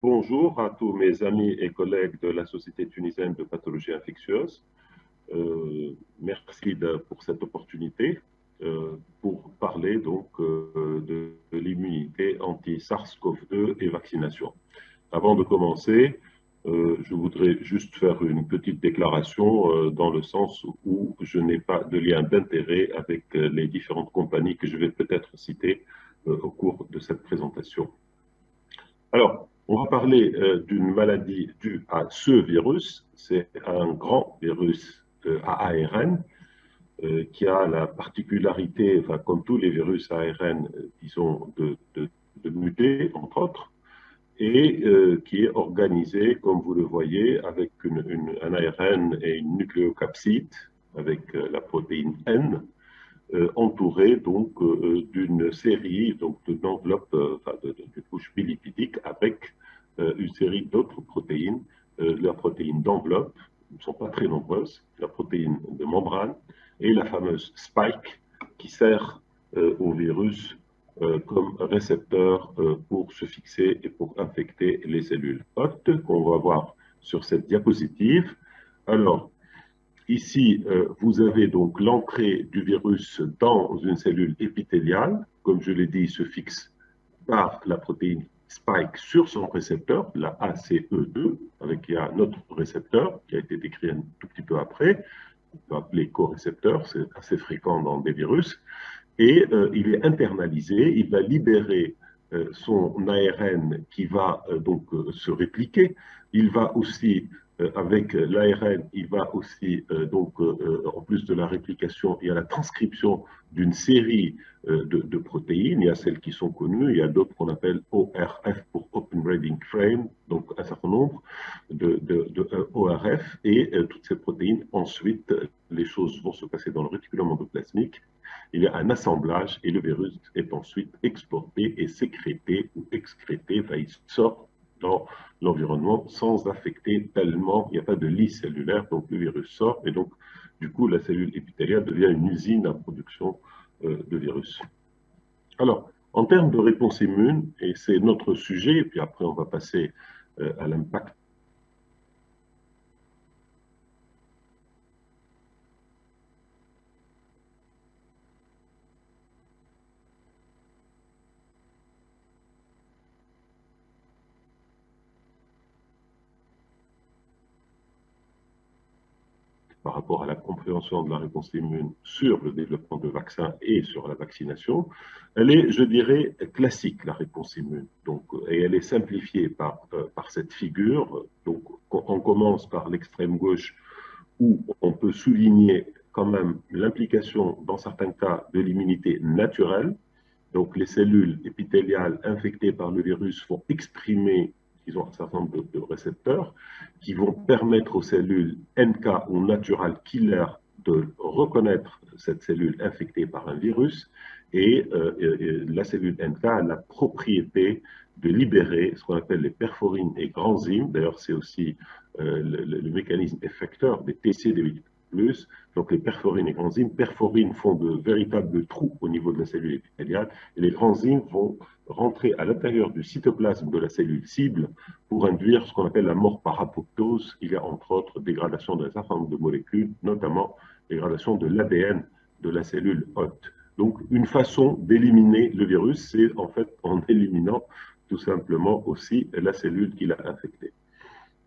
Bonjour à tous mes amis et collègues de la Société tunisienne de pathologie infectieuse. Merci pour cette opportunité pour parler de l'immunité anti-SARS-CoV-2 et vaccination. Avant de commencer, je voudrais juste faire une petite déclaration dans le sens où je n'ai pas de lien d'intérêt avec les différentes compagnies que je vais peut-être citer au cours de cette présentation. Alors, on va parler d'une maladie due à ce virus. C'est un grand virus à ARN qui a la particularité, enfin, comme tous les virus à ARN, disons, de muter, entre autres, et qui est organisé, comme vous le voyez, avec un ARN et une nucléocapside, avec la protéine N, entouré d'une série d'enveloppes, de couches bilipidiques avec une série d'autres protéines. La protéine d'enveloppe, ne sont pas très nombreuses, la protéine de membrane et la fameuse spike qui sert au virus comme récepteur pour se fixer et pour infecter les cellules hôtes qu'on va voir sur cette diapositive. Alors, ici, vous avez donc l'entrée du virus dans une cellule épithéliale. Comme je l'ai dit, il se fixe par la protéine spike sur son récepteur, la ACE2, avec un autre récepteur qui a été décrit un tout petit peu après, on peut appeler co-récepteur, c'est assez fréquent dans des virus, et il est internalisé, il va libérer son ARN qui va se répliquer. Il va aussi, avec l'ARN, il va aussi, en plus de la réplication, il y a la transcription d'une série de protéines. Il y a celles qui sont connues, il y a d'autres qu'on appelle ORF pour Open Reading Frame, donc un certain nombre de ORF, et toutes ces protéines, ensuite, les choses vont se passer dans le réticulum endoplasmique. Il y a un assemblage et le virus est ensuite exporté et sécrété ou excrété, enfin, il sort dans l'environnement sans affecter tellement, il n'y a pas de lit cellulaire, donc le virus sort et donc du coup la cellule épithéliale devient une usine à production de virus. Alors, en termes de réponse immune, et c'est notre sujet, et puis après on va passer à l'impact par rapport à la compréhension de la réponse immune sur le développement de vaccins et sur la vaccination, elle est, je dirais, classique, la réponse immune. Donc, et elle est simplifiée par cette figure. Donc, on commence par l'extrême gauche où on peut souligner quand même l'implication, dans certains cas, de l'immunité naturelle. Donc, les cellules épithéliales infectées par le virus vont exprimer, ils ont un certain nombre de récepteurs qui vont permettre aux cellules NK ou natural killer de reconnaître cette cellule infectée par un virus. Et la cellule NK a la propriété de libérer ce qu'on appelle les perforines et granzymes. D'ailleurs, c'est aussi le mécanisme effecteur des TCD8+. Donc les perforines et granzymes, perforines font de véritables trous au niveau de la cellule épithéliale et les granzymes vont rentrer à l'intérieur du cytoplasme de la cellule cible pour induire ce qu'on appelle la mort par apoptose. Il y a entre autres dégradation d'un certain nombre de molécules, notamment dégradation de l'ADN de la cellule hôte. Donc une façon d'éliminer le virus, c'est en fait en éliminant tout simplement aussi la cellule qui l'a infectée.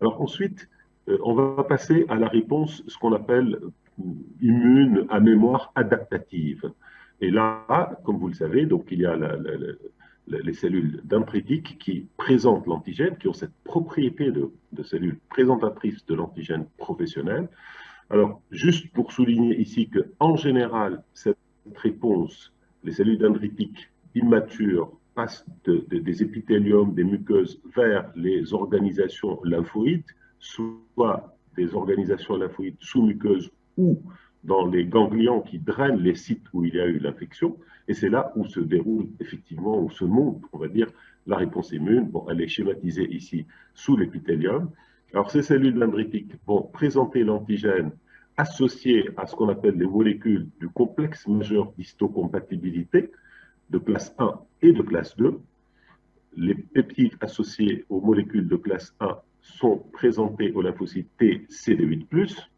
Alors ensuite, on va passer à la réponse, ce qu'on appelle immune à mémoire adaptative. Et là, comme vous le savez, donc il y a les cellules dendritiques qui présentent l'antigène, qui ont cette propriété de cellules présentatrices de l'antigène professionnel. Alors, juste pour souligner ici qu'en général, cette réponse, les cellules dendritiques immatures passent des épithéliums, des muqueuses vers les organisations lymphoïdes, soit des organisations lymphoïdes sous-muqueuses ou dans les ganglions qui drainent les sites où il y a eu l'infection. Et c'est là où se déroule effectivement, où se monte, on va dire, la réponse immune. Bon, elle est schématisée ici sous l'épithélium. Alors, ces cellules dendritiques vont présenter l'antigène associé à ce qu'on appelle les molécules du complexe majeur d'histocompatibilité de classe 1 et de classe 2. les peptides associés aux molécules de classe 1 sont présentés au lymphocyte T CD8+,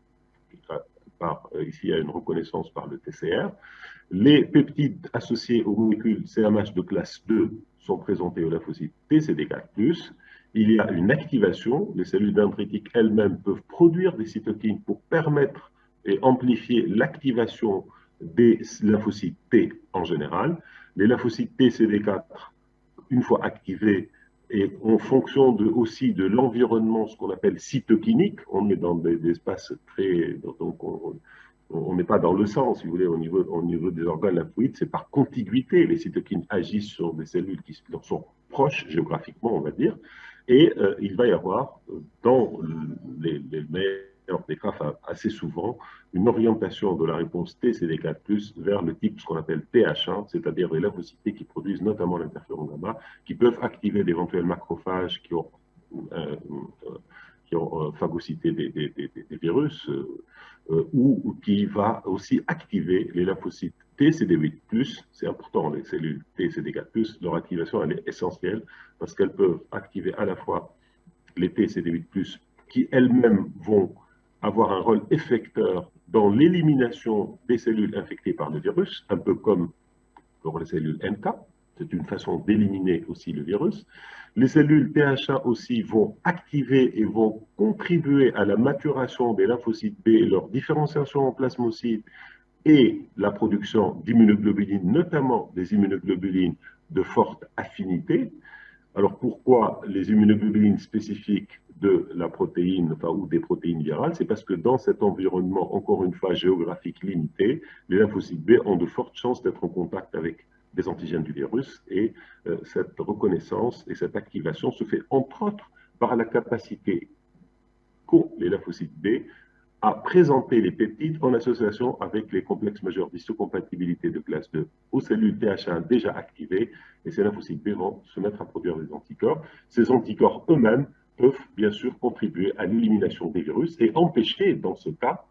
ici il y a une reconnaissance par le TCR. Les peptides associés aux molécules CMH de classe 2 sont présentés au lymphocyte TCD4+. Il y a une activation, les cellules dendritiques elles-mêmes peuvent produire des cytokines pour permettre et amplifier l'activation des lymphocytes T en général. Les lymphocytes TCD4, une fois activés, et en fonction aussi de l'environnement, ce qu'on appelle cytokinique, on est dans des espaces très... Donc on n'est pas dans le sang, si vous voulez, au niveau des organes lymphoïdes, c'est par contiguïté. Les cytokines agissent sur des cellules qui leur sont proches géographiquement, on va dire, et il va y avoir, dans les meilleurs des cas, enfin, assez souvent, une orientation de la réponse TCD4+, vers le type, ce qu'on appelle TH1, c'est-à-dire les lymphocytes qui produisent notamment l'interféron gamma, qui peuvent activer d'éventuels macrophages qui ont phagocyté des virus, ou qui va aussi activer les lymphocytes TCD8+, c'est important, les cellules TCD4+, leur activation elle est essentielle parce qu'elles peuvent activer à la fois les TCD8+, qui elles-mêmes vont avoir un rôle effecteur dans l'élimination des cellules infectées par le virus, un peu comme pour les cellules NK, c'est une façon d'éliminer aussi le virus. Les cellules TH1 aussi vont activer et vont contribuer à la maturation des lymphocytes B, leur différenciation en plasmocytes et la production d'immunoglobulines, notamment des immunoglobulines de forte affinité. Alors pourquoi les immunoglobulines spécifiques de la protéine, enfin, ou des protéines virales? C'est parce que dans cet environnement, encore une fois, géographique limité, les lymphocytes B ont de fortes chances d'être en contact avec des antigènes du virus, et cette reconnaissance et cette activation se fait entre autres par la capacité qu'ont les lymphocytes B à présenter les peptides en association avec les complexes majeurs d'histocompatibilité de classe 2 aux cellules TH1 déjà activées, et ces lymphocytes B vont se mettre à produire des anticorps. Ces anticorps eux-mêmes peuvent bien sûr contribuer à l'élimination des virus et empêcher, dans ce cas,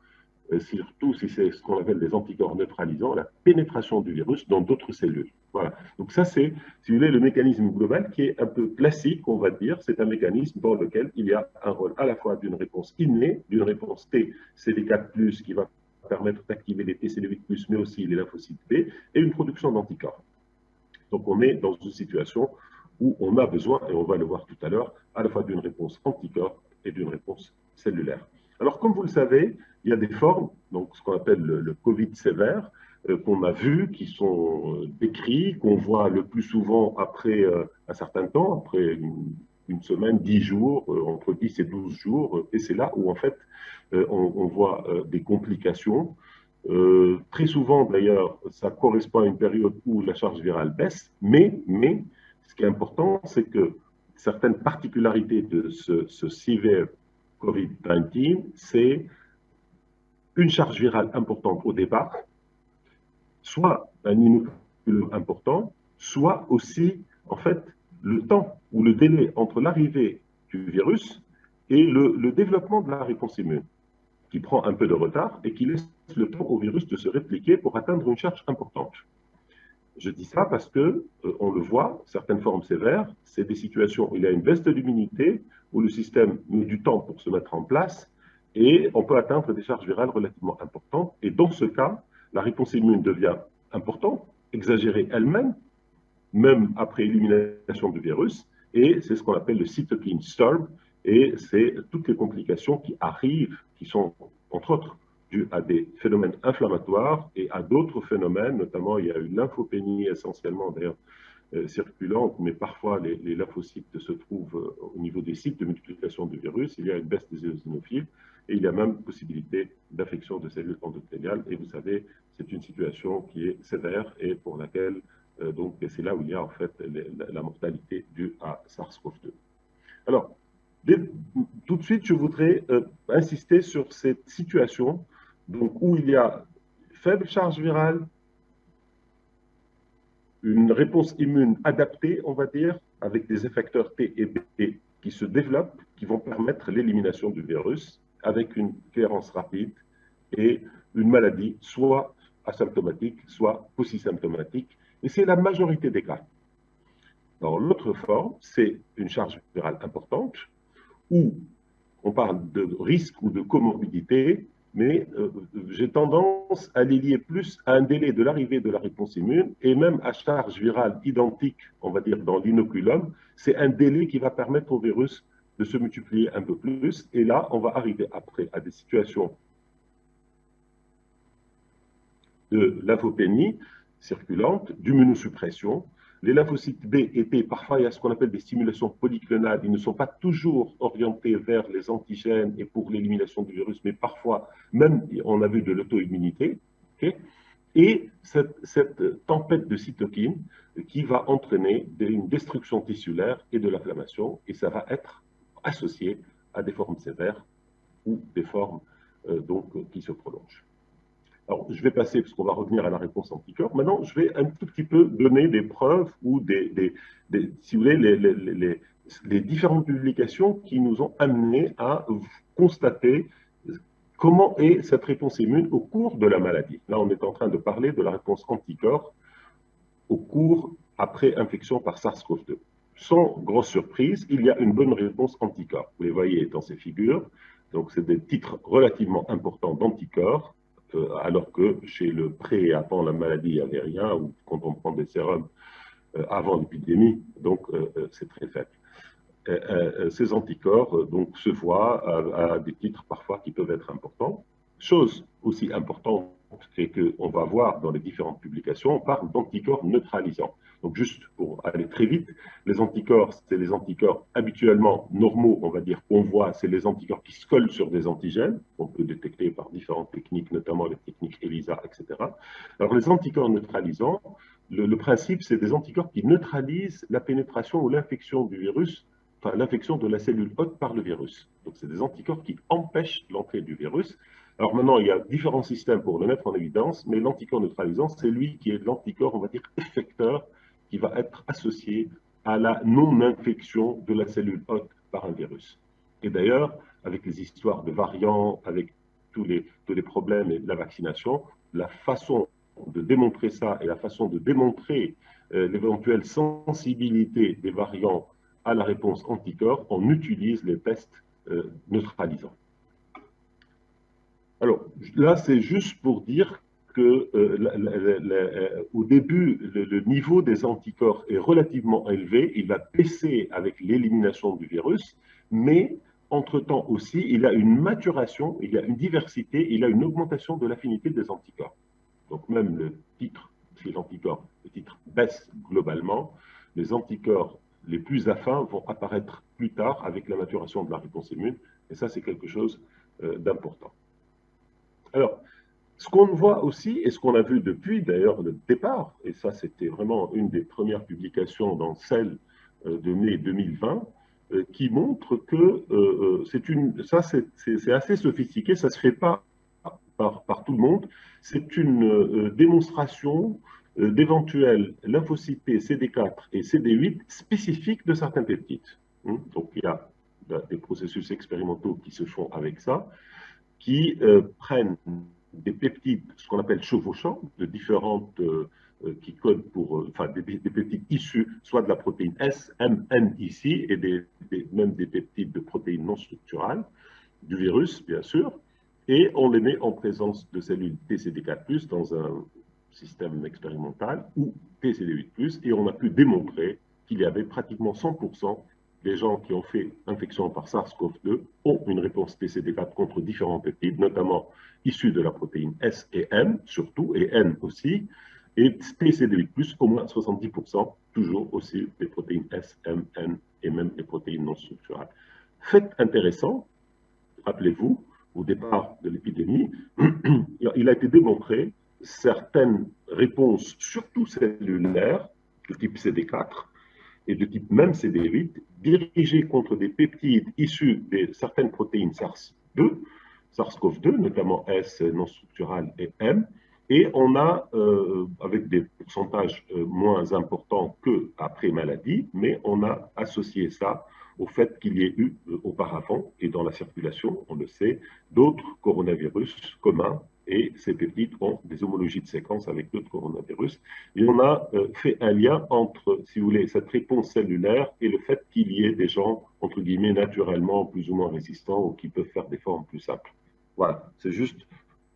surtout si c'est ce qu'on appelle des anticorps neutralisants, la pénétration du virus dans d'autres cellules. Voilà. Donc ça, c'est, si vous voulez, le mécanisme global qui est un peu classique, on va dire. C'est un mécanisme dans lequel il y a un rôle à la fois d'une réponse innée, d'une réponse T, CD4+, qui va permettre d'activer les TCD8+, mais aussi les lymphocytes B, et une production d'anticorps. Donc on est dans une situation où on a besoin, et on va le voir tout à l'heure, à la fois d'une réponse anticorps et d'une réponse cellulaire. Alors, comme vous le savez, il y a des formes, donc ce qu'on appelle le Covid sévère, qu'on a vu, qui sont décrits, qu'on voit le plus souvent après un certain temps, après une semaine, 10 jours, entre 10 et 12 jours, et c'est là où en fait on voit des complications. Très souvent, d'ailleurs, ça correspond à une période où la charge virale baisse, mais ce qui est important, c'est que certaines particularités de ce severe COVID-19, c'est une charge virale importante au départ, soit un inoculum important, soit aussi, en fait, le temps ou le délai entre l'arrivée du virus et le développement de la réponse immune, qui prend un peu de retard et qui laisse le temps au virus de se répliquer pour atteindre une charge importante. Je dis ça parce que, on le voit, certaines formes sévères, c'est des situations où il y a une baisse de l'immunité, où le système met du temps pour se mettre en place, et on peut atteindre des charges virales relativement importantes. Et dans ce cas, la réponse immune devient importante, exagérée elle-même, même après élimination du virus, et c'est ce qu'on appelle le cytokine storm, et c'est toutes les complications qui arrivent, qui sont, entre autres, dues à des phénomènes inflammatoires et à d'autres phénomènes, notamment il y a une lymphopénie essentiellement d'ailleurs circulante, mais parfois les lymphocytes se trouvent au niveau des sites de multiplication du virus, il y a une baisse des éosinophiles, et il y a même possibilité d'infection de cellules endothéliales, et vous savez, c'est une situation qui est sévère et pour laquelle donc c'est là où il y a en fait la mortalité due à SARS-CoV-2. Alors, tout de suite, je voudrais insister sur cette situation donc, où il y a faible charge virale, une réponse immune adaptée, on va dire, avec des effecteurs T et B qui se développent, qui vont permettre l'élimination du virus avec une clairance rapide et une maladie soit asymptomatique, soit paucisymptomatique. Et c'est la majorité des cas. Alors, l'autre forme, c'est une charge virale importante, où on parle de risque ou de comorbidité, mais j'ai tendance à les lier plus à un délai de l'arrivée de la réponse immune et même à charge virale identique, on va dire, dans l'inoculum. C'est un délai qui va permettre au virus de se multiplier un peu plus. Et là, on va arriver après à des situations de lymphopénie circulante, d'immunosuppression. Les lymphocytes B et T, parfois il y a ce qu'on appelle des stimulations polyclonales. Ils ne sont pas toujours orientés vers les antigènes et pour l'élimination du virus, mais parfois même on a vu de l'auto-immunité. Okay, et cette tempête de cytokines qui va entraîner une destruction tissulaire et de l'inflammation, et ça va être associé à des formes sévères ou des formes qui se prolongent. Alors, je vais passer, parce qu'on va revenir à la réponse anticorps. Maintenant, je vais un tout petit peu donner des preuves ou si vous voulez, les différentes publications qui nous ont amenés à constater comment est cette réponse immune au cours de la maladie. Là, on est en train de parler de la réponse anticorps au cours, après infection par SARS-CoV-2. Sans grosse surprise, il y a une bonne réponse anticorps. Vous les voyez dans ces figures. Donc, c'est des titres relativement importants d'anticorps, alors que chez le pré et avant la maladie, il n'y avait rien, ou quand on prend des sérums avant l'épidémie, donc c'est très faible. Ces anticorps donc, se voient à des titres parfois qui peuvent être importants. Chose aussi importante et qu'on va voir dans les différentes publications, on parle d'anticorps neutralisants. Donc juste pour aller très vite, les anticorps, c'est les anticorps habituellement normaux, on va dire qu'on voit, c'est les anticorps qui se collent sur des antigènes, qu'on peut détecter par différentes techniques, notamment les techniques ELISA, etc. Alors les anticorps neutralisants, le principe, c'est des anticorps qui neutralisent la pénétration ou l'infection du virus, enfin l'infection de la cellule hôte par le virus. Donc c'est des anticorps qui empêchent l'entrée du virus. Alors maintenant, il y a différents systèmes pour le mettre en évidence, mais l'anticorps neutralisant, c'est lui qui est l'anticorps, on va dire, effecteur, qui va être associé à la non-infection de la cellule hôte par un virus. Et d'ailleurs, avec les histoires de variants, avec tous les problèmes et la vaccination, la façon de démontrer ça et la façon de démontrer l'éventuelle sensibilité des variants à la réponse anticorps, on utilise les tests neutralisants. Alors là, c'est juste pour dire que au début, le niveau des anticorps est relativement élevé. Il va baisser avec l'élimination du virus, mais entre-temps aussi, il y a une maturation, il y a une diversité, il y a une augmentation de l'affinité des anticorps. Donc même le titre, chez l'anticorps, le titre baisse globalement. Les anticorps les plus affins vont apparaître plus tard avec la maturation de la réponse immune. Et ça, c'est quelque chose d'important. Alors, ce qu'on voit aussi, et ce qu'on a vu depuis d'ailleurs le départ, et ça c'était vraiment une des premières publications dans celle de mai 2020, qui montre que c'est assez sophistiqué, ça ne se fait pas par tout le monde, c'est une démonstration d'éventuels lymphocytes T, CD4 et CD8 spécifiques de certains peptides. Donc il y a des processus expérimentaux qui se font avec ça, qui prennent des peptides, ce qu'on appelle chevauchants, de différentes, qui codent pour, enfin, des peptides issus soit de la protéine S, M, N ici, et même des peptides de protéines non structurales, du virus, bien sûr, et on les met en présence de cellules TCD4+, dans un système expérimental, ou TCD8+, et on a pu démontrer qu'il y avait pratiquement 100% des gens qui ont fait infection par SARS-CoV-2 ont une réponse TCD4 contre différents peptides, notamment issus de la protéine S et M, surtout, et N aussi, et TCD8+, au moins 70%, toujours aussi des protéines S, M, N, et même les protéines non structurales. Fait intéressant, rappelez-vous, au départ de l'épidémie, il a été démontré certaines réponses, surtout cellulaires, de type CD4, et de type même CD8, dirigés contre des peptides issus de certaines protéines SARS-CoV-2, notamment S non structurales et M, et on a, avec des pourcentages moins importants qu'après maladie, mais on a associé ça au fait qu'il y ait eu auparavant, et dans la circulation, on le sait, d'autres coronavirus communs et ces peptides ont des homologies de séquence avec d'autres coronavirus. Et on a fait un lien entre, si vous voulez, cette réponse cellulaire et le fait qu'il y ait des gens, entre guillemets, naturellement plus ou moins résistants ou qui peuvent faire des formes plus simples. Voilà, c'est juste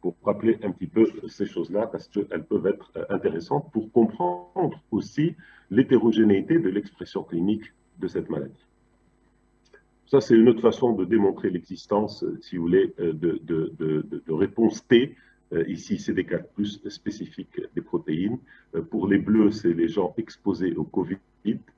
pour rappeler un petit peu ces choses-là, parce qu'elles peuvent être intéressantes pour comprendre aussi l'hétérogénéité de l'expression clinique de cette maladie. Ça, c'est une autre façon de démontrer l'existence, si vous voulez, de réponse T. Ici, CD4+, spécifique des protéines. Pour les bleus, c'est les gens exposés au Covid.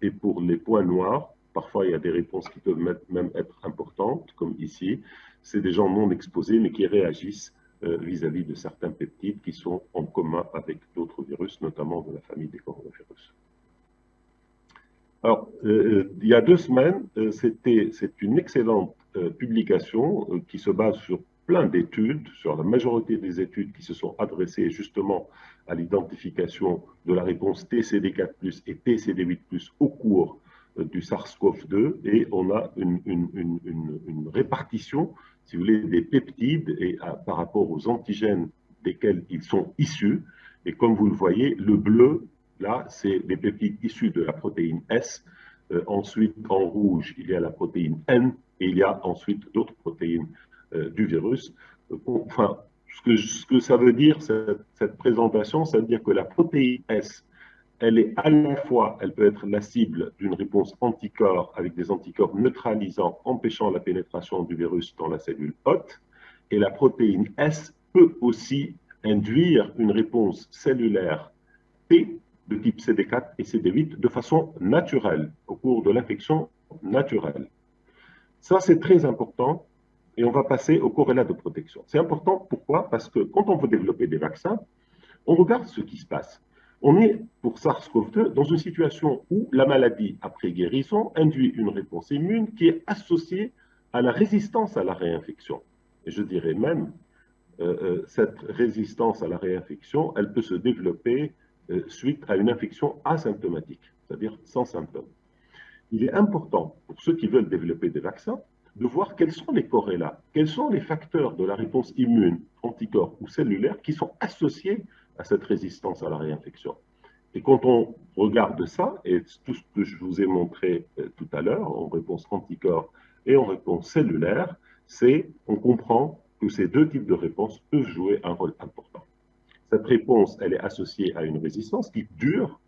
Et pour les points noirs, parfois, il y a des réponses qui peuvent même être importantes, comme ici. C'est des gens non exposés, mais qui réagissent vis-à-vis de certains peptides qui sont en commun avec d'autres virus, notamment de la famille des coronavirus. Alors, il y a 2 semaines, c'est une excellente publication qui se base sur plein d'études, sur la majorité des études qui se sont adressées justement à l'identification de la réponse TCD4+, et TCD8+, au cours du SARS-CoV-2, et on a une répartition, si vous voulez, des peptides et par rapport aux antigènes desquels ils sont issus. Et comme vous le voyez, le bleu, là, c'est les peptides issus de la protéine S. Ensuite, en rouge, il y a la protéine N, et il y a ensuite d'autres protéines du virus. Enfin, ce que ça veut dire, cette présentation, ça veut dire que la protéine S, elle est à la fois, elle peut être la cible d'une réponse anticorps avec des anticorps neutralisants empêchant la pénétration du virus dans la cellule hôte, et la protéine S peut aussi induire une réponse cellulaire T de type CD4 et CD8 de façon naturelle, au cours de l'infection naturelle. Ça, c'est très important, et on va passer au corrélat de protection. C'est important, pourquoi? Parce que quand on veut développer des vaccins, on regarde ce qui se passe. On est, pour SARS-CoV-2, dans une situation où la maladie, après guérison, induit une réponse immune qui est associée à la résistance à la réinfection. Et je dirais même, cette résistance à la réinfection, elle peut se développer suite à une infection asymptomatique, c'est-à-dire sans symptômes. Il est important, pour ceux qui veulent développer des vaccins, de voir quels sont les corrélats, quels sont les facteurs de la réponse immune, anticorps ou cellulaire qui sont associés à cette résistance à la réinfection. Et quand on regarde ça, et tout ce que je vous ai montré tout à l'heure, en réponse anticorps et en réponse cellulaire, on comprend que ces deux types de réponses peuvent jouer un rôle important. Cette réponse, elle est associée à une résistance qui dure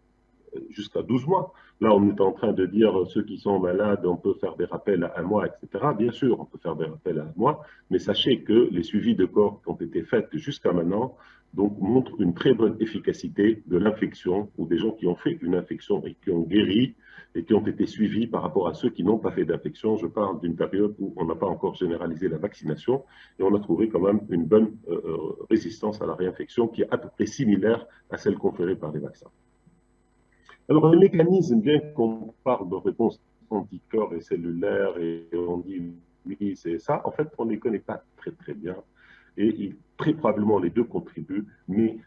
jusqu'à 12 mois. Là, on est en train de dire ceux qui sont malades, on peut faire des rappels à 1 mois, etc. Bien sûr, on peut faire des rappels à 1 mois, mais sachez que les suivis de corps qui ont été faits jusqu'à maintenant donc, montrent une très bonne efficacité de l'infection ou des gens qui ont fait une infection et qui ont guéri et qui ont été suivis par rapport à ceux qui n'ont pas fait d'infection. Je parle d'une période où on n'a pas encore généralisé la vaccination et on a trouvé quand même une bonne résistance à la réinfection qui est à peu près similaire à celle conférée par les vaccins. Alors, les mécanismes, bien qu'on parle de réponse anticorps et cellulaire, et on dit oui, c'est ça, en fait, on ne les connaît pas très, très bien. Et très probablement, les deux contribuent, mais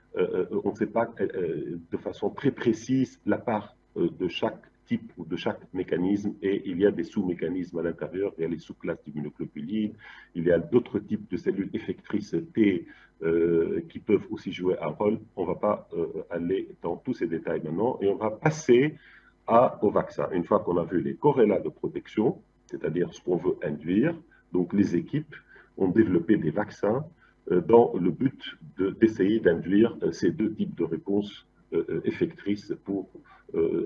on ne sait pas de façon très précise la part de chaque type ou de chaque mécanisme, et il y a des sous-mécanismes à l'intérieur, il y a les sous-classes d'immunoglobulines, il y a d'autres types de cellules effectrices T qui peuvent aussi jouer un rôle. On ne va pas aller dans tous ces détails maintenant, et on va passer au vaccin. Une fois qu'on a vu les corrélats de protection, c'est-à-dire ce qu'on veut induire, donc les équipes ont développé des vaccins dans le but d'essayer d'induire ces deux types de réponses effectrices pour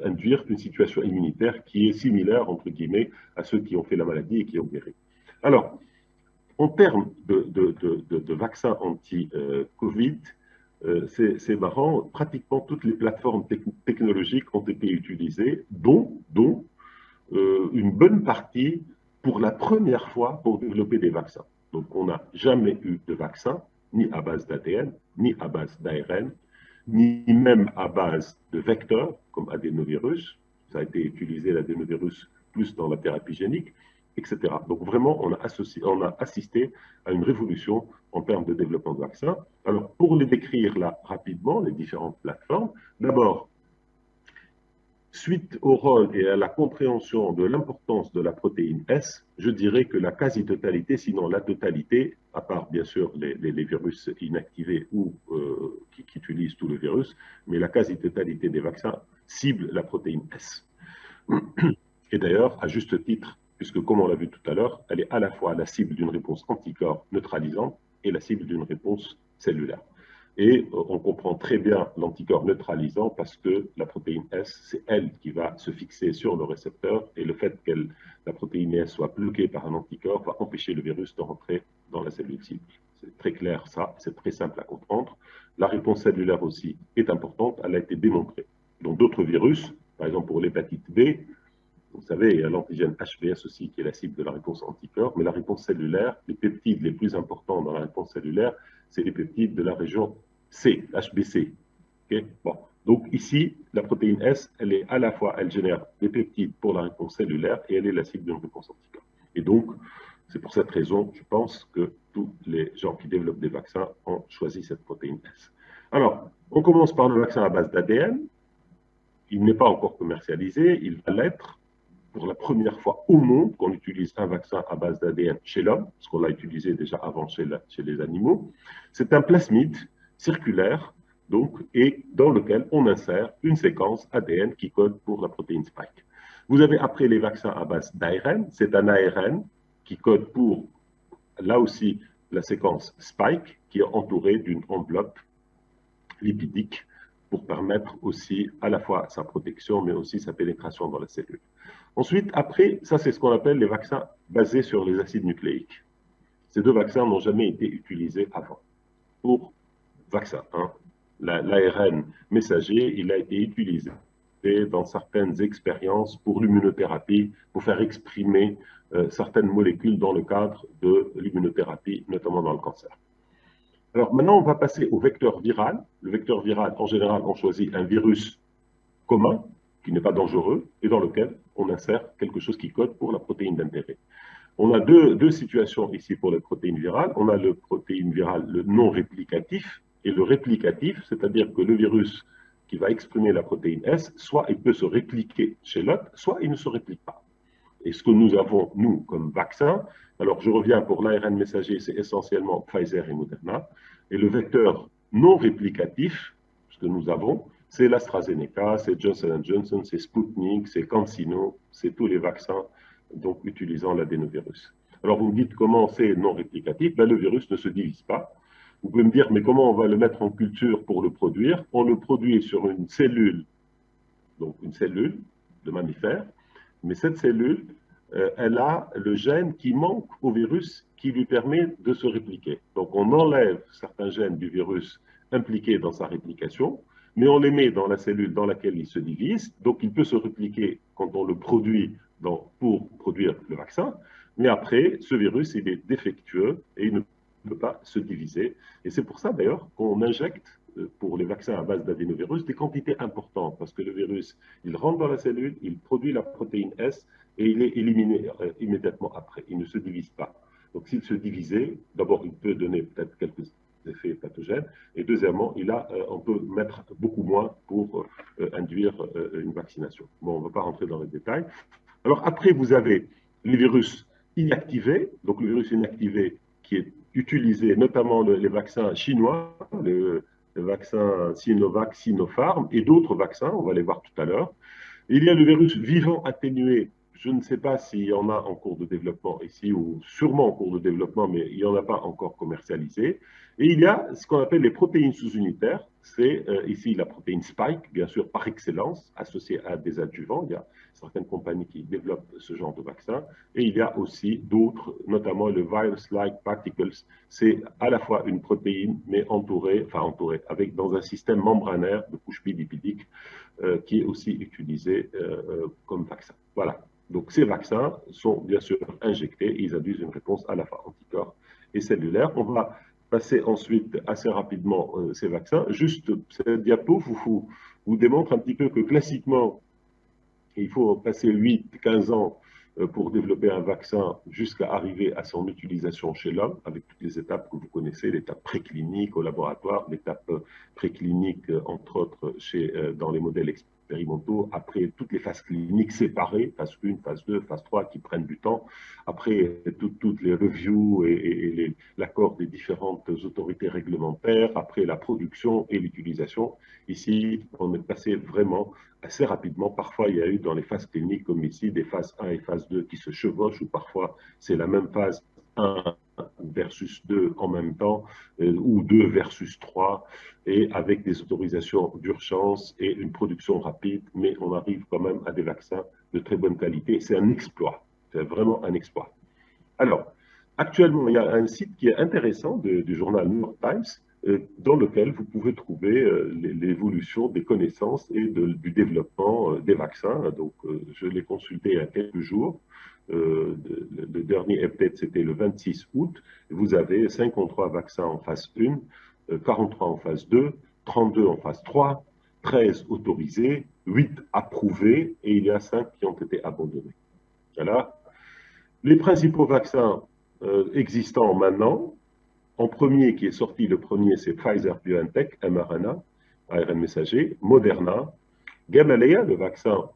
induire une situation immunitaire qui est similaire, entre guillemets, à ceux qui ont fait la maladie et qui ont guéri. Alors, en termes de vaccins anti-Covid, c'est marrant, pratiquement toutes les plateformes technologiques ont été utilisées, dont une bonne partie pour la première fois pour développer des vaccins. Donc, on n'a jamais eu de vaccin, ni à base d'ADN, ni à base d'ARN, ni même à base de vecteurs, comme adénovirus. Ça a été utilisé, l'adénovirus, plus dans la thérapie génique, etc. Donc, vraiment, on a assisté à une révolution en termes de développement de vaccins. Alors, pour les décrire là rapidement, les différentes plateformes, d'abord, Suite au rôle et à la compréhension de l'importance de la protéine S, je dirais que la quasi-totalité, sinon la totalité, à part bien sûr les virus inactivés ou qui utilisent tout le virus, mais la quasi-totalité des vaccins cible la protéine S. Et d'ailleurs, à juste titre, puisque comme on l'a vu tout à l'heure, elle est à la fois la cible d'une réponse anticorps neutralisante et la cible d'une réponse cellulaire. Et on comprend très bien l'anticorps neutralisant parce que la protéine S, c'est elle qui va se fixer sur le récepteur et le fait que la protéine S soit bloquée par un anticorps va empêcher le virus de rentrer dans la cellule cible. C'est très clair ça, c'est très simple à comprendre. La réponse cellulaire aussi est importante, elle a été démontrée. Dans d'autres virus, par exemple pour l'hépatite B, vous savez, il y a l'antigène HBS aussi qui est la cible de la réponse anticorps, mais la réponse cellulaire, les peptides les plus importants dans la réponse cellulaire, c'est les peptides de la région C, HBC. Okay, bon. Donc ici, la protéine S, elle est à la fois, elle génère des peptides pour la réponse cellulaire et elle est la cible d'une réponse anticorps. Et donc, c'est pour cette raison, je pense que tous les gens qui développent des vaccins ont choisi cette protéine S. Alors, on commence par le vaccin à base d'ADN. Il n'est pas encore commercialisé, il va l'être pour la première fois au monde qu'on utilise un vaccin à base d'ADN chez l'homme, parce qu'on l'a utilisé déjà avant chez les animaux. C'est un plasmide circulaire, donc, et dans lequel on insère une séquence ADN qui code pour la protéine spike. Vous avez après les vaccins à base d'ARN, c'est un ARN qui code pour, là aussi, la séquence spike, qui est entourée d'une enveloppe lipidique pour permettre aussi à la fois sa protection, mais aussi sa pénétration dans la cellule. Ensuite, après, ça c'est ce qu'on appelle les vaccins basés sur les acides nucléiques. Ces deux vaccins n'ont jamais été utilisés avant. Pour vaccin 1, l'ARN messager, il a été utilisé dans certaines expériences pour l'immunothérapie, pour faire exprimer certaines molécules dans le cadre de l'immunothérapie, notamment dans le cancer. Alors maintenant, on va passer au vecteur viral. Le vecteur viral, en général, on choisit un virus commun, qui n'est pas dangereux, et dans lequel on insère quelque chose qui code pour la protéine d'intérêt. On a deux situations ici pour les protéines virales. On a le protéine virale, le non réplicatif, et le réplicatif, c'est-à-dire que le virus qui va exprimer la protéine S, soit il peut se répliquer chez l'autre, soit il ne se réplique pas. Et ce que nous avons, nous, comme vaccin, alors je reviens pour l'ARN messager, c'est essentiellement Pfizer et Moderna, et le vecteur non réplicatif, ce que nous avons, c'est l'AstraZeneca, c'est Johnson & Johnson, c'est Sputnik, c'est CanSino, c'est tous les vaccins donc, utilisant l'adénovirus. Alors vous me dites comment c'est non réplicatif, ben, le virus ne se divise pas. Vous pouvez me dire, mais comment on va le mettre en culture pour le produire? On le produit sur une cellule, donc une cellule de mammifère, mais cette cellule, elle a le gène qui manque au virus qui lui permet de se répliquer. Donc on enlève certains gènes du virus impliqués dans sa réplication, mais on les met dans la cellule dans laquelle il se divise. Donc il peut se répliquer quand on le produit pour produire le vaccin, mais après, ce virus, il est défectueux et il ne peut pas se diviser. Et c'est pour ça d'ailleurs qu'on injecte pour les vaccins à base d'adénovirus des quantités importantes, parce que le virus, il rentre dans la cellule, il produit la protéine S et il est éliminé immédiatement après. Il ne se divise pas. Donc s'il se divisait, d'abord, il peut donner peut-être quelques effets pathogènes, et deuxièmement, on peut mettre beaucoup moins pour induire une vaccination. Bon, on ne va pas rentrer dans les détails. Alors après, vous avez les virus inactivés, donc le virus inactivé qui est utilisé, notamment les vaccins chinois, le vaccin Sinovac, Sinopharm et d'autres vaccins, on va les voir tout à l'heure. Il y a le virus vivant atténué. Je ne sais pas s'il y en a en cours de développement ici, ou sûrement en cours de développement, mais il n'y en a pas encore commercialisé. Et il y a ce qu'on appelle les protéines sous-unitaires. C'est ici la protéine spike, bien sûr, par excellence, associée à des adjuvants. Il y a certaines compagnies qui développent ce genre de vaccin. Et il y a aussi d'autres, notamment le virus-like particles. C'est à la fois une protéine, mais entourée, avec dans un système membranaire de couche bilipidique qui est aussi utilisé comme vaccin. Voilà. Donc ces vaccins sont bien sûr injectés et ils induisent une réponse à la fois anticorps et cellulaire. On va passer ensuite assez rapidement ces vaccins. Juste cette diapo vous démontre un petit peu que classiquement, il faut passer 8-15 ans pour développer un vaccin jusqu'à arriver à son utilisation chez l'homme, avec toutes les étapes que vous connaissez, l'étape préclinique au laboratoire, l'étape préclinique, entre autres, dans les modèles expérimentaux expérimentaux, après toutes les phases cliniques séparées, phase 1, phase 2, phase 3, qui prennent du temps, après toutes les reviews et l'accord des différentes autorités réglementaires, après la production et l'utilisation. Ici, on est passé vraiment assez rapidement. Parfois, il y a eu dans les phases cliniques, comme ici, des phases 1 et phase 2 qui se chevauchent, ou parfois c'est la même phase 1 versus 2 en même temps, ou 2 versus 3, et avec des autorisations d'urgence et une production rapide, mais on arrive quand même à des vaccins de très bonne qualité. C'est un exploit, c'est vraiment un exploit. Alors, actuellement, il y a un site qui est intéressant du journal New York Times, dans lequel vous pouvez trouver l'évolution des connaissances et du développement des vaccins. Donc, je l'ai consulté il y a quelques jours. Le dernier update, c'était le 26 août. Vous avez 53 vaccins en phase 1, 43 en phase 2, 32 en phase 3, 13 autorisés, 8 approuvés et il y a 5 qui ont été abandonnés. Voilà. Les principaux vaccins existants maintenant, en premier qui est sorti, le premier c'est Pfizer-BioNTech, mRNA, ARN messager, Moderna, Gamaleya, le vaccin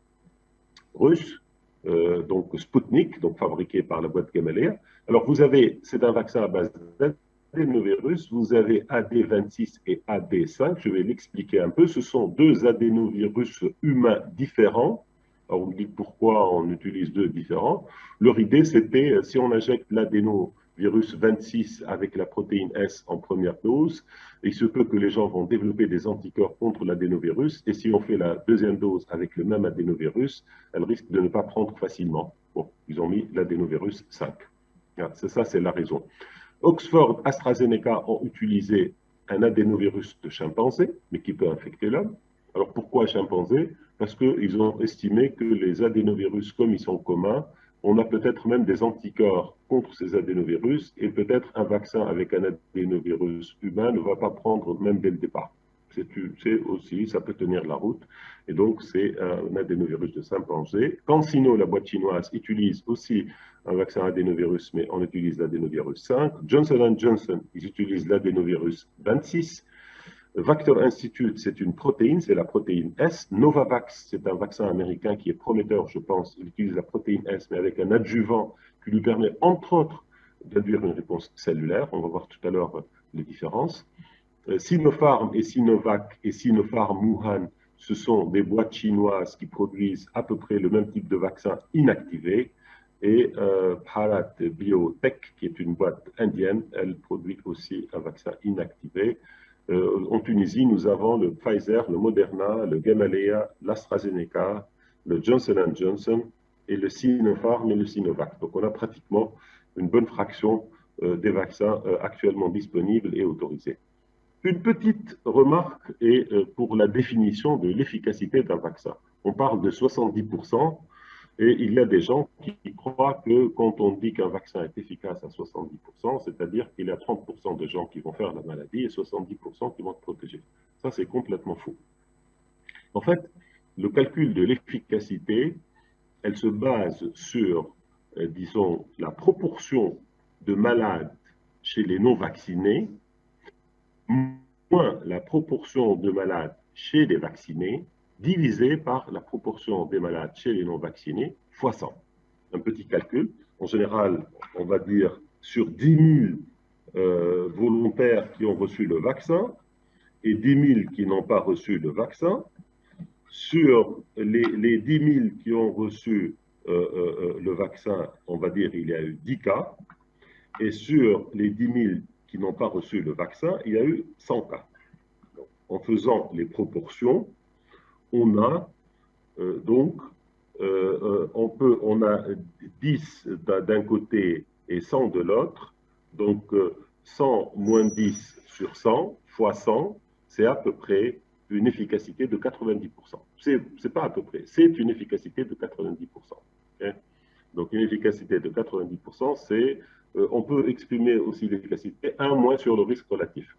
russe, donc Sputnik, donc fabriqué par la boîte Gamaleya. Alors vous avez, c'est un vaccin à base d'adénovirus, vous avez AD26 et AD5, je vais l'expliquer un peu, ce sont deux adénovirus humains différents. Alors, on me dit pourquoi on utilise deux différents. Leur idée, c'était, si on injecte l'adénovirus 26 avec la protéine S en première dose, il se peut que les gens vont développer des anticorps contre l'adénovirus, et si on fait la deuxième dose avec le même adénovirus, elle risque de ne pas prendre facilement. Bon, ils ont mis l'adénovirus 5. Ça, c'est la raison. Oxford, AstraZeneca ont utilisé un adénovirus de chimpanzé, mais qui peut infecter l'homme. Alors pourquoi chimpanzé? Parce qu'ils ont estimé que les adénovirus, comme ils sont communs, on a peut-être même des anticorps contre ces adénovirus, et peut-être un vaccin avec un adénovirus humain ne va pas prendre même dès le départ. C'est aussi, ça peut tenir la route. Et donc, c'est un adénovirus de chimpanzé. CanSino, la boîte chinoise, utilise aussi un vaccin adénovirus, mais on utilise l'adénovirus 5. Johnson & Johnson, ils utilisent l'adénovirus 26. Vector Institute, c'est une protéine, c'est la protéine S. Novavax, c'est un vaccin américain qui est prometteur, je pense. Il utilise la protéine S, mais avec un adjuvant qui lui permet, entre autres, d'induire une réponse cellulaire. On va voir tout à l'heure les différences. Sinopharm et Sinovac et Sinopharm Wuhan, ce sont des boîtes chinoises qui produisent à peu près le même type de vaccin inactivé. Et Bharat Biotech, qui est une boîte indienne, elle produit aussi un vaccin inactivé. En Tunisie, nous avons le Pfizer, le Moderna, le Gamaleya, l'AstraZeneca, le Johnson & Johnson et le Sinopharm et le Sinovac. Donc on a pratiquement une bonne fraction des vaccins actuellement disponibles et autorisés. Une petite remarque est pour la définition de l'efficacité d'un vaccin. On parle de 70%, et il y a des gens qui croient que quand on dit qu'un vaccin est efficace à 70%, c'est-à-dire qu'il y a 30% de gens qui vont faire la maladie et 70% qui vont être protégés. Ça, c'est complètement faux. En fait, le calcul de l'efficacité, elle se base sur, disons, la proportion de malades chez les non-vaccinés moins la proportion de malades chez les vaccinés, divisé par la proportion des malades chez les non-vaccinés, fois 100. Un petit calcul. En général, on va dire sur 10 000 volontaires qui ont reçu le vaccin et 10 000 qui n'ont pas reçu le vaccin, sur les 10 000 qui ont reçu le vaccin, on va dire il y a eu 10 cas, et sur les 10 000 qui n'ont pas reçu le vaccin, il y a eu 100 cas. Donc, en faisant les proportions, on a on a 10 d'un côté et 100 de l'autre. Donc 100 moins 10 sur 100 fois 100, c'est à peu près une efficacité de 90%. C'est pas à peu près, c'est une efficacité de 90%. Okay? Donc une efficacité de 90%, c'est, on peut exprimer aussi l'efficacité 1 moins sur le risque relatif.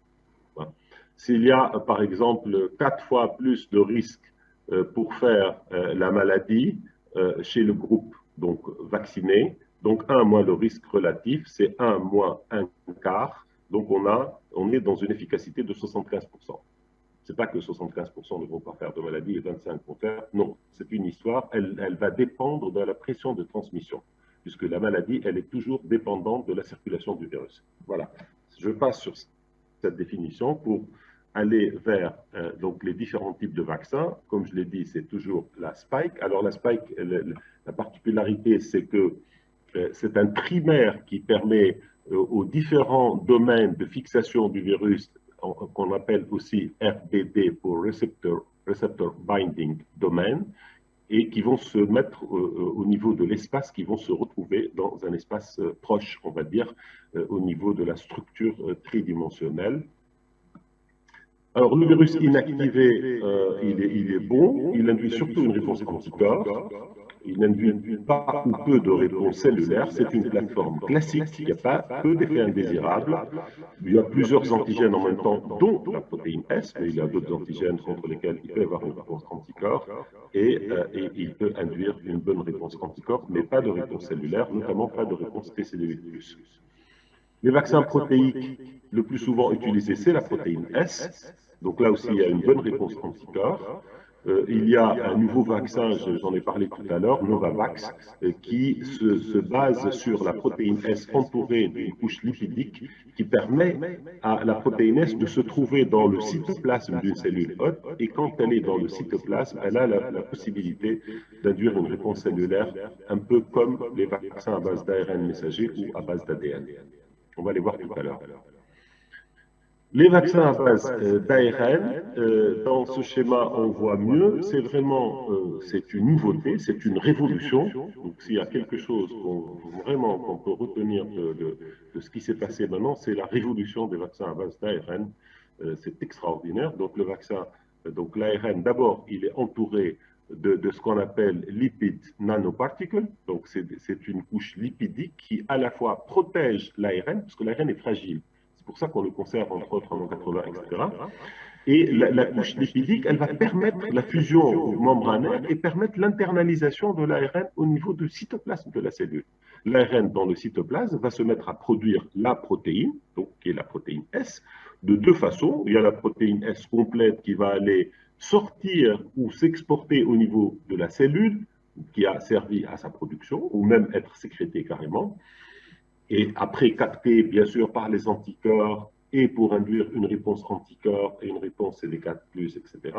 Voilà. S'il y a par exemple 4 fois plus de risque pour faire la maladie chez le groupe donc vacciné, donc 1 moins le risque relatif, c'est 1 moins un quart, donc on est dans une efficacité de 75%. C'est pas que 75% ne vont pas faire de maladie et 25% vont faire. Non, c'est une histoire. Elle va dépendre de la pression de transmission, puisque la maladie, elle est toujours dépendante de la circulation du virus. Voilà. Je passe sur cette définition pour aller vers donc les différents types de vaccins. Comme je l'ai dit, c'est toujours la spike. Alors la spike, la particularité, c'est que c'est un trimère qui permet aux différents domaines de fixation du virus, qu'on appelle aussi RBD pour Receptor Binding Domain, et qui vont se mettre au niveau de l'espace, qui vont se retrouver dans un espace proche, on va dire, au niveau de la structure tridimensionnelle. Alors, le virus inactivé, il est bon, il induit surtout une réponse anticorps, il n'induit pas ou peu de réponse cellulaire, c'est une plateforme classique, il n'y a pas peu d'effets indésirables, il y a plusieurs antigènes en même temps, dont la protéine S, mais il y a d'autres antigènes contre lesquels il peut y avoir une réponse anticorps, et il peut induire une bonne réponse anticorps, mais pas de réponse cellulaire, notamment pas de réponse TCD8+. Les vaccins protéiques, le plus souvent utilisés, c'est la protéine S. Donc là aussi, il y a une bonne réponse anticorps. Il y a un nouveau vaccin, j'en ai parlé tout à l'heure, Novavax, qui se base sur la protéine S entourée d'une couche lipidique qui permet à la protéine S de se trouver dans le cytoplasme d'une cellule hôte. Et quand elle est dans le cytoplasme, elle a la possibilité d'induire une réponse cellulaire, un peu comme les vaccins à base d'ARN messager ou à base d'ADN. On va les voir tout à l'heure. Les vaccins à base d'ARN, dans ce schéma, on voit mieux. C'est vraiment, c'est une nouveauté, c'est une révolution. Donc, s'il y a quelque chose qu'on peut retenir de ce qui s'est passé maintenant, c'est la révolution des vaccins à base d'ARN. C'est extraordinaire. Donc, le vaccin, donc l'ARN, d'abord, il est entouré de ce qu'on appelle lipid nanoparticles. Donc, c'est une couche lipidique qui, à la fois, protège l'ARN, parce que l'ARN est fragile. C'est pour ça qu'on le conserve, entre autres, en 80, etc. Et la couche lipidique, elle va permettre la fusion membranaire et permettre l'internalisation de l'ARN au niveau du cytoplasme de la cellule. L'ARN dans le cytoplasme va se mettre à produire la protéine, donc qui est la protéine S, de deux façons. Il y a la protéine S complète qui va aller sortir ou s'exporter au niveau de la cellule qui a servi à sa production, ou même être sécrétée carrément, et après capté bien sûr par les anticorps et pour induire une réponse anticorps et une réponse CD4+, etc.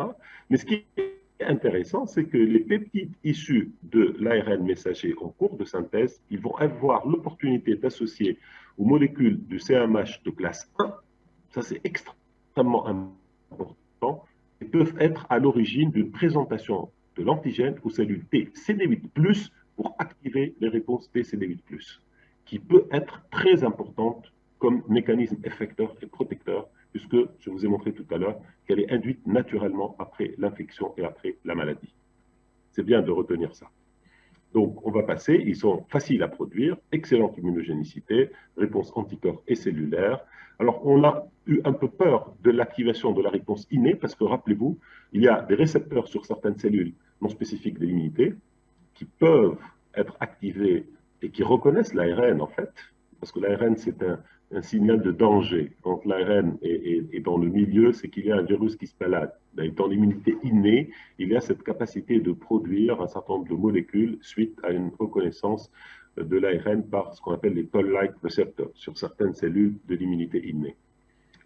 Mais ce qui est intéressant, c'est que les peptides issus de l'ARN messager en cours de synthèse, ils vont avoir l'opportunité d'associer aux molécules du CMH de classe 1, ça c'est extrêmement important, et peuvent être à l'origine d'une présentation de l'antigène aux cellules T CD8+, pour activer les réponses T CD8+, qui peut être très importante comme mécanisme effecteur et protecteur, puisque je vous ai montré tout à l'heure qu'elle est induite naturellement après l'infection et après la maladie. C'est bien de retenir ça. Donc, on va passer, ils sont faciles à produire, excellente immunogénicité, réponse anticorps et cellulaire. Alors, on a eu un peu peur de l'activation de la réponse innée, parce que rappelez-vous, il y a des récepteurs sur certaines cellules non spécifiques de l'immunité qui peuvent être activés et qui reconnaissent l'ARN, en fait, parce que l'ARN, c'est un signal de danger. Quand l'ARN est dans le milieu, c'est qu'il y a un virus qui se balade. Dans l'immunité innée, il y a cette capacité de produire un certain nombre de molécules suite à une reconnaissance de l'ARN par ce qu'on appelle les toll-like receptors sur certaines cellules de l'immunité innée.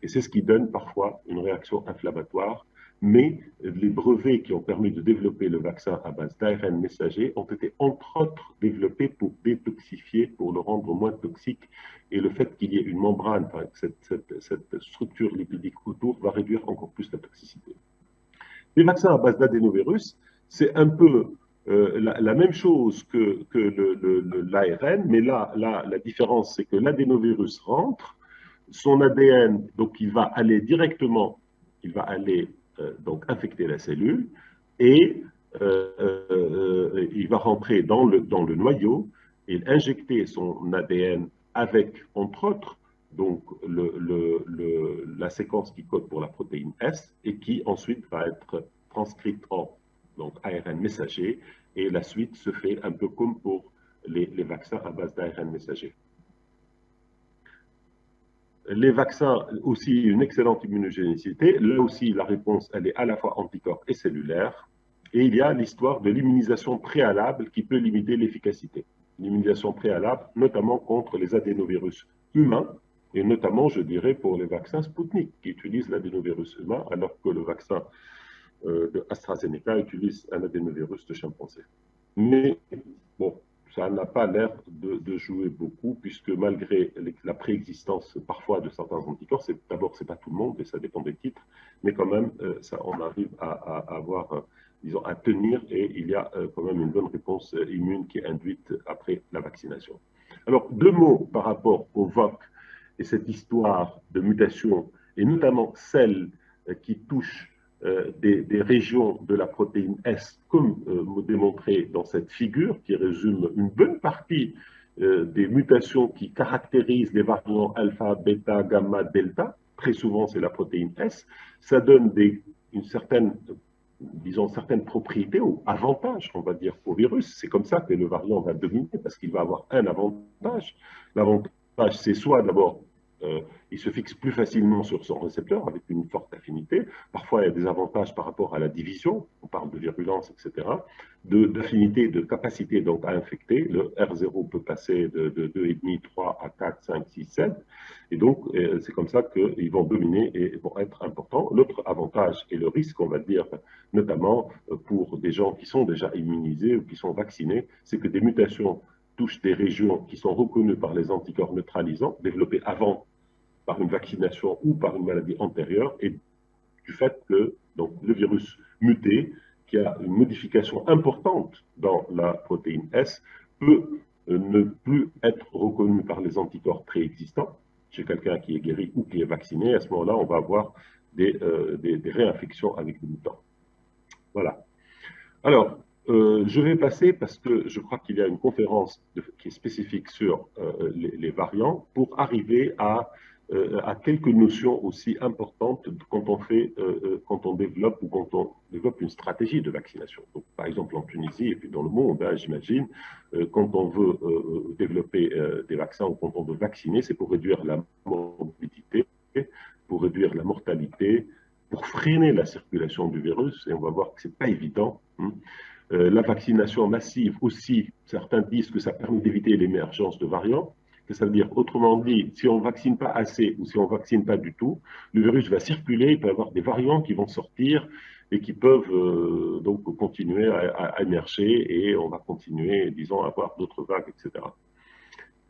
Et c'est ce qui donne parfois une réaction inflammatoire. Mais les brevets qui ont permis de développer le vaccin à base d'ARN messager ont été entre autres développés pour détoxifier, pour le rendre moins toxique. Et le fait qu'il y ait une membrane, cette structure lipidique autour, va réduire encore plus la toxicité. Les vaccins à base d'adénovirus, c'est un peu la même chose que l'ARN, mais là, la différence, c'est que l'adénovirus rentre, son ADN, donc il va aller directement, il va aller donc infecter la cellule et il va rentrer dans le noyau et injecter son ADN avec, entre autres, donc la séquence qui code pour la protéine S et qui ensuite va être transcrite en donc ARN messager, et la suite se fait un peu comme pour les vaccins à base d'ARN messager. les vaccins aussi une excellente immunogénicité. Là aussi, la réponse, elle est à la fois anticorps et cellulaire. Et il y a l'histoire de l'immunisation préalable qui peut limiter l'efficacité. L'immunisation préalable, notamment contre les adénovirus humains, et notamment, je dirais, pour les vaccins Sputnik, qui utilisent l'adénovirus humain, alors que le vaccin de AstraZeneca utilise un adénovirus de chimpanzé. Mais bon, ça n'a pas l'air de jouer beaucoup, puisque malgré la préexistence parfois de certains anticorps, d'abord, ce n'est pas tout le monde, et ça dépend des titres, mais quand même, on arrive à avoir, disons, à tenir, et il y a quand même une bonne réponse immune qui est induite après la vaccination. Alors, deux mots par rapport au VOC et cette histoire de mutation, et notamment celle qui touche des régions de la protéine S, comme démontré dans cette figure, qui résume une bonne partie des mutations qui caractérisent les variants alpha, bêta, gamma, delta. Très souvent, c'est la protéine S. Ça donne une certaine, disons, certaines propriétés ou avantages, on va dire, au virus. C'est comme ça que le variant va dominer, parce qu'il va avoir un avantage. L'avantage, c'est soit d'abord il se fixe plus facilement sur son récepteur avec une forte affinité. Parfois, il y a des avantages par rapport à la division, on parle de virulence, etc., d'affinité, de capacité donc à infecter. Le R0 peut passer de 2,5, 3 à 4, 5, 6, 7. Et donc, c'est comme ça qu'ils vont dominer et vont être importants. L'autre avantage et le risque, on va dire, notamment pour des gens qui sont déjà immunisés ou qui sont vaccinés, c'est que des mutations touchent des régions qui sont reconnues par les anticorps neutralisants, développées avant par une vaccination ou par une maladie antérieure, et du fait que donc, le virus muté, qui a une modification importante dans la protéine S, peut ne plus être reconnu par les anticorps préexistants chez quelqu'un qui est guéri ou qui est vacciné. À ce moment-là, on va avoir des réinfections avec des mutants. Voilà. Alors, je vais passer, parce que je crois qu'il y a une conférence qui est spécifique sur les variants, pour arriver à quelques notions aussi importantes quand on développe ou quand on développe une stratégie de vaccination. Donc, par exemple, en Tunisie et puis dans le monde, hein, j'imagine, quand on veut développer des vaccins ou quand on veut vacciner, c'est pour réduire la morbidité, pour réduire la mortalité, pour freiner la circulation du virus, et on va voir que ce n'est pas évident. La vaccination massive aussi, certains disent que ça permet d'éviter l'émergence de variants. Ça veut dire, autrement dit, si on ne vaccine pas assez ou si on ne vaccine pas du tout, le virus va circuler, il peut y avoir des variants qui vont sortir et qui peuvent donc continuer à émerger, et on va continuer, disons, à avoir d'autres vagues, etc.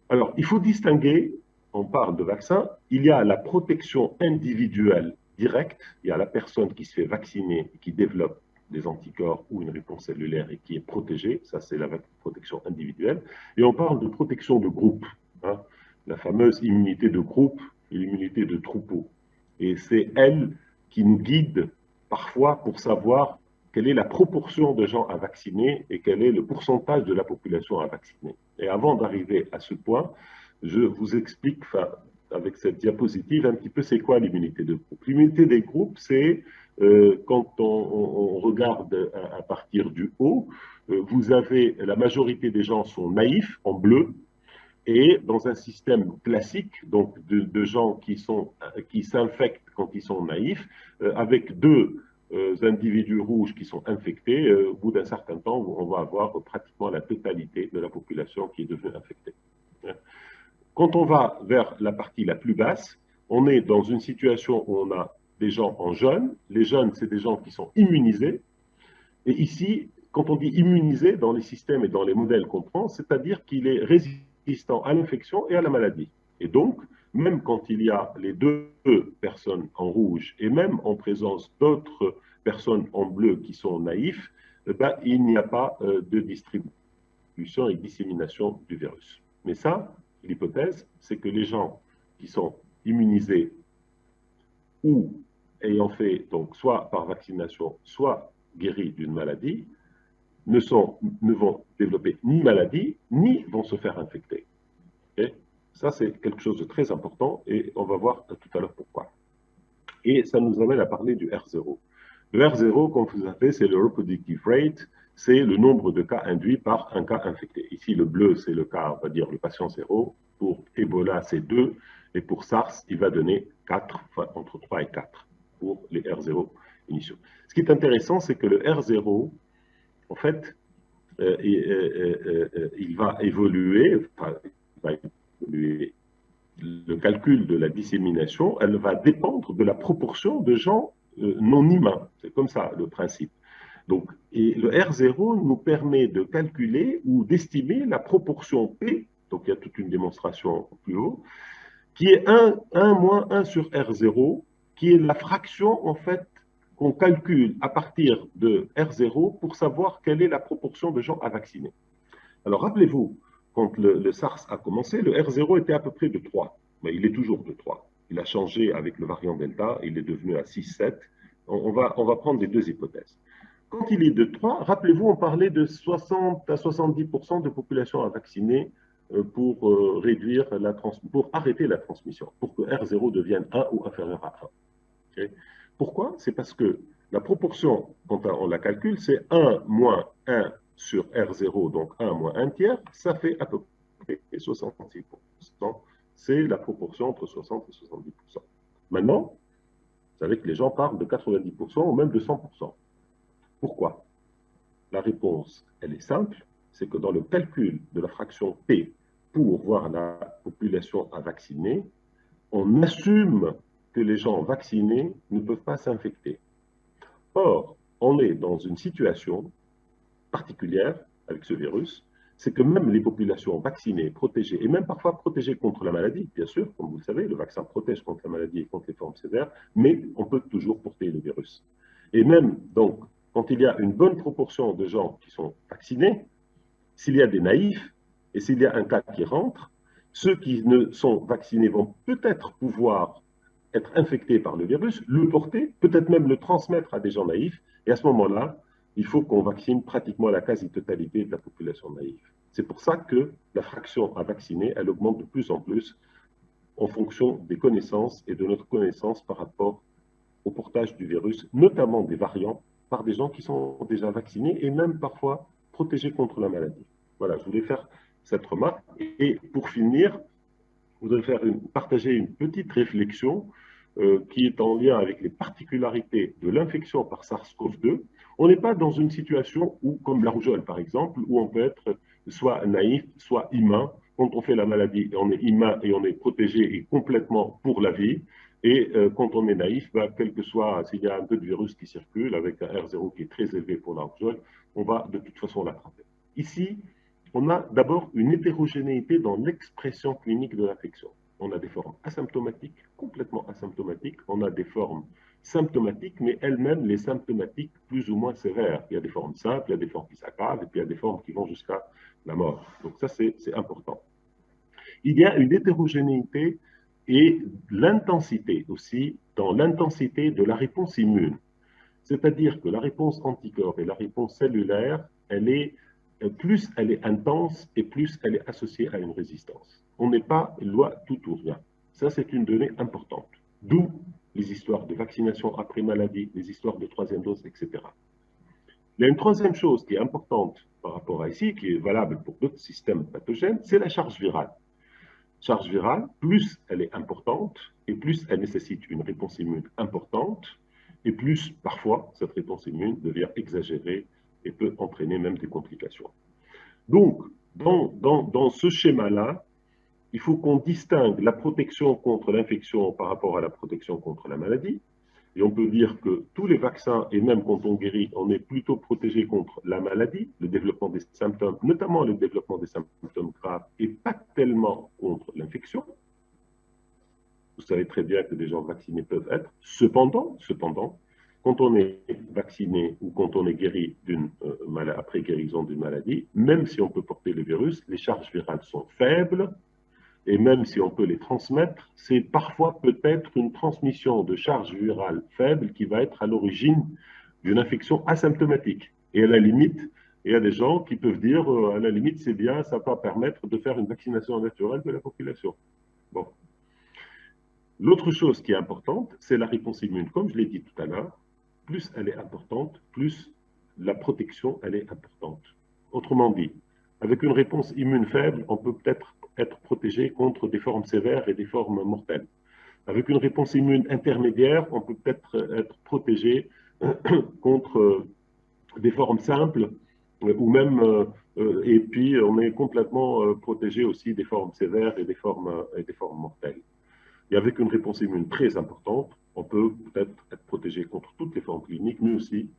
Alors, il faut distinguer, on parle de vaccin, il y a la protection individuelle directe, il y a la personne qui se fait vacciner et qui développe des anticorps ou une réponse cellulaire et qui est protégée, ça c'est la protection individuelle, et on parle de protection de groupe, hein, la fameuse immunité de groupe et l'immunité de troupeau. Et c'est elle qui nous guide parfois pour savoir quelle est la proportion de gens à vacciner et quel est le pourcentage de la population à vacciner. Et avant d'arriver à ce point, je vous explique, avec cette diapositive, un petit peu c'est quoi l'immunité de groupe. L'immunité des groupes, c'est quand on regarde à partir du haut, vous avez, la majorité des gens sont naïfs, en bleu, et dans un système classique, donc de gens qui s'infectent quand ils sont naïfs, avec deux individus rouges qui sont infectés, au bout d'un certain temps, on va avoir pratiquement la totalité de la population qui est devenue infectée. Quand on va vers la partie la plus basse, on est dans une situation où on a des gens en jeunes. Les jeunes, c'est des gens qui sont immunisés. Et ici, quand on dit immunisé dans les systèmes et dans les modèles qu'on prend, c'est-à-dire qu'il est résistant à l'infection et à la maladie. Et donc, même quand il y a les deux personnes en rouge et même en présence d'autres personnes en bleu qui sont naïfs, il n'y a pas de distribution et dissémination du virus. Mais ça, l'hypothèse, c'est que les gens qui sont immunisés ou ayant fait, donc, soit par vaccination, soit guéris d'une maladie, ne vont développer ni maladie, ni vont se faire infecter. Et ça, c'est quelque chose de très important, et on va voir tout à l'heure pourquoi. Et ça nous amène à parler du R0. Le R0, comme vous savez, c'est le reproductive rate, c'est le nombre de cas induits par un cas infecté. Ici, le bleu, c'est le cas, on va dire, le patient zéro. Pour Ebola, c'est 2. Et pour SARS, il va donner 4, enfin entre 3 et 4 pour les R0 initiaux. Ce qui est intéressant, c'est que le R0, en fait, il va évoluer, enfin, il va évoluer. Le calcul de la dissémination, elle va dépendre de la proportion de gens non humains. C'est comme ça le principe. Donc, et le R0 nous permet de calculer ou d'estimer la proportion P, donc il y a toute une démonstration plus haut, qui est 1 moins 1 sur R0, qui est la fraction en fait qu'on calcule à partir de R0 pour savoir quelle est la proportion de gens à vacciner. Alors rappelez-vous, quand le SARS a commencé, le R0 était à peu près de 3, mais il est toujours de 3. Il a changé avec le variant Delta, il est devenu à 6, 7. On va prendre les deux hypothèses. Quand il est de 3, rappelez-vous, on parlait de 60 à 70% de population à vacciner pour arrêter la transmission, pour que R0 devienne 1 ou inférieur à 1. Okay. Pourquoi? C'est parce que la proportion, quand on la calcule, c'est 1 moins 1 sur R0, donc 1 moins 1 tiers, ça fait à peu près 66%. C'est la proportion entre 60 et 70%. Maintenant, vous savez que les gens parlent de 90% ou même de 100%. Pourquoi? La réponse, elle est simple, c'est que dans le calcul de la fraction P pour voir la population à vacciner, on assume que les gens vaccinés ne peuvent pas s'infecter. Or, on est dans une situation particulière avec ce virus, c'est que même les populations vaccinées, protégées, et même parfois protégées contre la maladie, bien sûr, comme vous le savez, le vaccin protège contre la maladie et contre les formes sévères, mais on peut toujours porter le virus. Et même, donc, quand il y a une bonne proportion de gens qui sont vaccinés, s'il y a des naïfs, et s'il y a un cas qui rentre, ceux qui ne sont vaccinés vont peut-être pouvoir être infectés par le virus, le porter, peut-être même le transmettre à des gens naïfs, et à ce moment-là, il faut qu'on vaccine pratiquement la quasi-totalité de la population naïve. C'est pour ça que la fraction à vacciner, elle augmente de plus en plus en fonction des connaissances et de notre connaissance par rapport au portage du virus, notamment des variants, par des gens qui sont déjà vaccinés et même parfois protégés contre la maladie. Voilà, je voulais faire cette remarque. Et pour finir, je voudrais partager une petite réflexion qui est en lien avec les particularités de l'infection par SARS-CoV-2. On n'est pas dans une situation où, comme la rougeole par exemple, où on peut être soit naïf, soit humain. Quand on fait la maladie, on est humain et on est protégé et complètement pour la vie. Et quand on est naïf, quel que soit s'il y a un peu de virus qui circule avec un R0 qui est très élevé pour la rougeole, on va de toute façon l'attraper. Ici, on a d'abord une hétérogénéité dans l'expression clinique de l'infection. On a des formes asymptomatiques, complètement asymptomatiques. On a des formes symptomatiques, mais elles-mêmes, les symptomatiques plus ou moins sévères. Il y a des formes simples, il y a des formes qui s'aggravent, et puis il y a des formes qui vont jusqu'à la mort. Donc ça, c'est important. Il y a une hétérogénéité et l'intensité aussi, dans l'intensité de la réponse immune. C'est-à-dire que la réponse anticorps et la réponse cellulaire, plus elle est intense et plus elle est associée à une résistance. On n'est pas loi tout ou rien. Ça, c'est une donnée importante. D'où les histoires de vaccination après maladie, les histoires de troisième dose, etc. Il y a une troisième chose qui est importante par rapport à ici, qui est valable pour d'autres systèmes pathogènes, c'est la charge virale. Charge virale, plus elle est importante et plus elle nécessite une réponse immune importante, et plus parfois cette réponse immune devient exagérée et peut entraîner même des complications. Donc, dans ce schéma-là, il faut qu'on distingue la protection contre l'infection par rapport à la protection contre la maladie. Et on peut dire que tous les vaccins, et même quand on guérit, on est plutôt protégé contre la maladie, le développement des symptômes, notamment le développement des symptômes graves, et pas tellement contre l'infection. Vous savez très bien que des gens vaccinés peuvent être. Cependant, quand on est vacciné ou quand on est guéri après guérison d'une maladie, même si on peut porter le virus, les charges virales sont faibles. Et même si on peut les transmettre, c'est parfois peut-être une transmission de charge virale faible qui va être à l'origine d'une infection asymptomatique. Et à la limite, il y a des gens qui peuvent dire, à la limite, c'est bien, ça va permettre de faire une vaccination naturelle de la population. Bon. L'autre chose qui est importante, c'est la réponse immune. Comme je l'ai dit tout à l'heure, plus elle est importante, plus la protection, elle est importante. Autrement dit, avec une réponse immune faible, on peut peut-être être protégé contre des formes sévères et des formes mortelles. Avec une réponse immune intermédiaire, on peut peut-être être protégé contre des formes simples ou même, et puis on est complètement protégé aussi des formes sévères et des formes mortelles. Et avec une réponse immune très importante, on peut peut-être être protégé contre toutes les formes cliniques, mais aussi,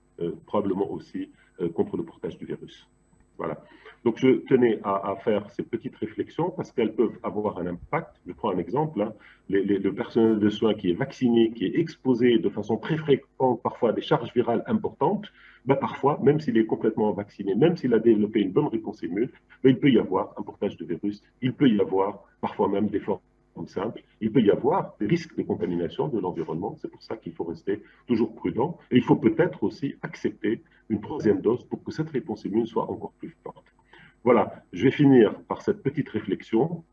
probablement aussi, contre le portage du virus. Voilà. Donc, je tenais à faire ces petites réflexions parce qu'elles peuvent avoir un impact. Je prends un exemple. Hein. Le personnel de soins qui est vacciné, qui est exposé de façon très fréquente, parfois à des charges virales importantes, ben parfois, même s'il est complètement vacciné, même s'il a développé une bonne réponse immune, ben il peut y avoir un portage de virus. Il peut y avoir parfois même des formes simple, il peut y avoir des risques de contamination de l'environnement. C'est pour ça qu'il faut rester toujours prudent. Et il faut peut-être aussi accepter une troisième dose pour que cette réponse immune soit encore plus forte. Voilà, je vais finir par cette petite réflexion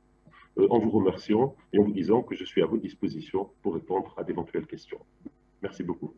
en vous remerciant et en vous disant que je suis à votre disposition pour répondre à d'éventuelles questions. Merci beaucoup.